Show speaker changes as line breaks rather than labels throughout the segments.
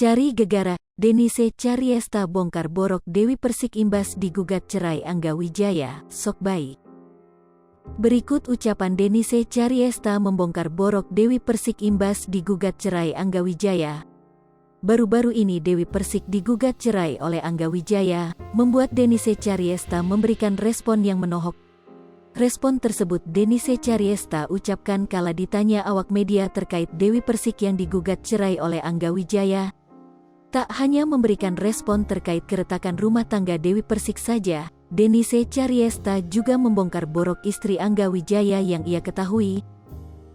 Cari gegara, Denise Cariesta bongkar borok Dewi Persik imbas digugat cerai Angga Wijaya, sok baik. Berikut ucapan Denise Cariesta membongkar borok Dewi Persik imbas digugat cerai Angga Wijaya. Baru-baru ini Dewi Persik digugat cerai oleh Angga Wijaya, membuat Denise Cariesta memberikan respon yang menohok. Respon tersebut Denise Cariesta ucapkan kala ditanya awak media terkait Dewi Persik yang digugat cerai oleh Angga Wijaya. Tak hanya memberikan respon terkait keretakan rumah tangga Dewi Persik saja, Denise Cariesta juga membongkar borok istri Angga Wijaya yang ia ketahui.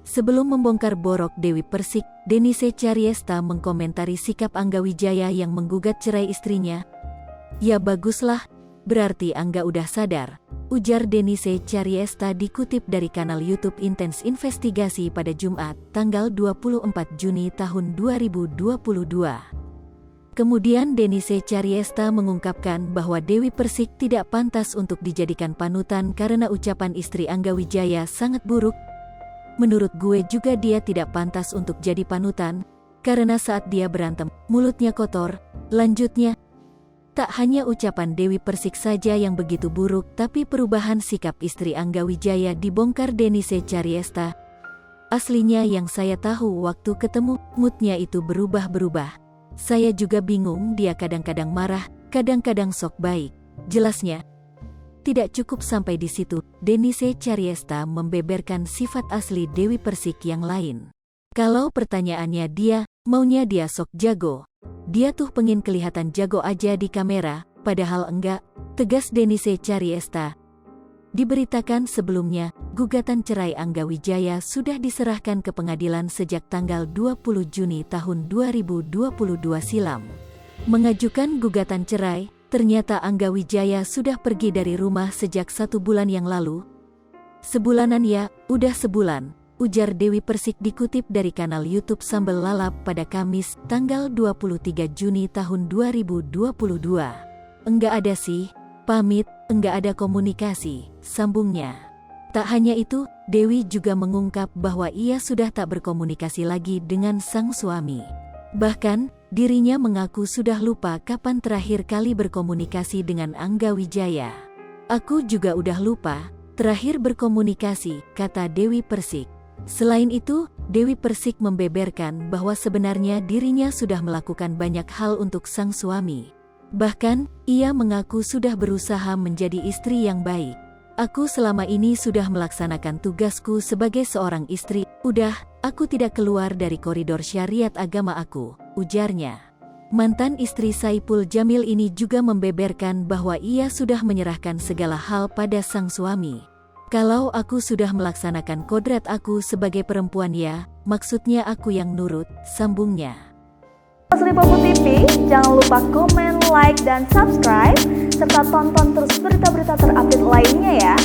Sebelum membongkar borok Dewi Persik, Denise Cariesta mengkomentari sikap Angga Wijaya yang menggugat cerai istrinya. "Ya baguslah, berarti Angga udah sadar," ujar Denise Cariesta dikutip dari kanal YouTube Intens Investigasi pada Jumat, tanggal 24 Juni tahun 2022. Kemudian Denise Cariesta mengungkapkan bahwa Dewi Persik tidak pantas untuk dijadikan panutan karena ucapan istri Angga Wijaya sangat buruk. "Menurut gue juga dia tidak pantas untuk jadi panutan, karena saat dia berantem, mulutnya kotor," lanjutnya. Tak hanya ucapan Dewi Persik saja yang begitu buruk, tapi perubahan sikap istri Angga Wijaya dibongkar Denise Cariesta. "Aslinya yang saya tahu waktu ketemu, moodnya itu berubah-berubah. Saya juga bingung, dia kadang-kadang marah, kadang-kadang sok baik," jelasnya. Tidak cukup sampai di situ, Denise Cariesta membeberkan sifat asli Dewi Persik yang lain. Kalau pertanyaannya maunya dia sok jago. "Dia tuh pengen kelihatan jago aja di kamera, padahal enggak," tegas Denise Cariesta. Diberitakan sebelumnya, gugatan cerai Angga Wijaya sudah diserahkan ke pengadilan sejak tanggal 20 Juni tahun 2022 silam. Mengajukan gugatan cerai, ternyata Angga Wijaya sudah pergi dari rumah sejak 1 bulan yang lalu. "Sebulanan ya, udah sebulan," ujar Dewi Persik dikutip dari kanal YouTube Sambal Lalap pada Kamis, tanggal 23 Juni tahun 2022. "Enggak ada sih, pamit, enggak ada komunikasi," sambungnya. Tak hanya itu, Dewi juga mengungkap bahwa ia sudah tak berkomunikasi lagi dengan sang suami. Bahkan, dirinya mengaku sudah lupa kapan terakhir kali berkomunikasi dengan Angga Wijaya. "Aku juga udah lupa terakhir berkomunikasi," kata Dewi Persik. Selain itu, Dewi Persik membeberkan bahwa sebenarnya dirinya sudah melakukan banyak hal untuk sang suami. Bahkan, ia mengaku sudah berusaha menjadi istri yang baik. "Aku selama ini sudah melaksanakan tugasku sebagai seorang istri. Udah, aku tidak keluar dari koridor syariat agama aku," ujarnya. Mantan istri Saipul Jamil ini juga membeberkan bahwa ia sudah menyerahkan segala hal pada sang suami. "Kalau aku sudah melaksanakan kodrat aku sebagai perempuan ya, maksudnya aku yang nurut," sambungnya.
Lipopo TV, jangan lupa komen, like, dan subscribe, serta tonton terus berita-berita terupdate lainnya ya.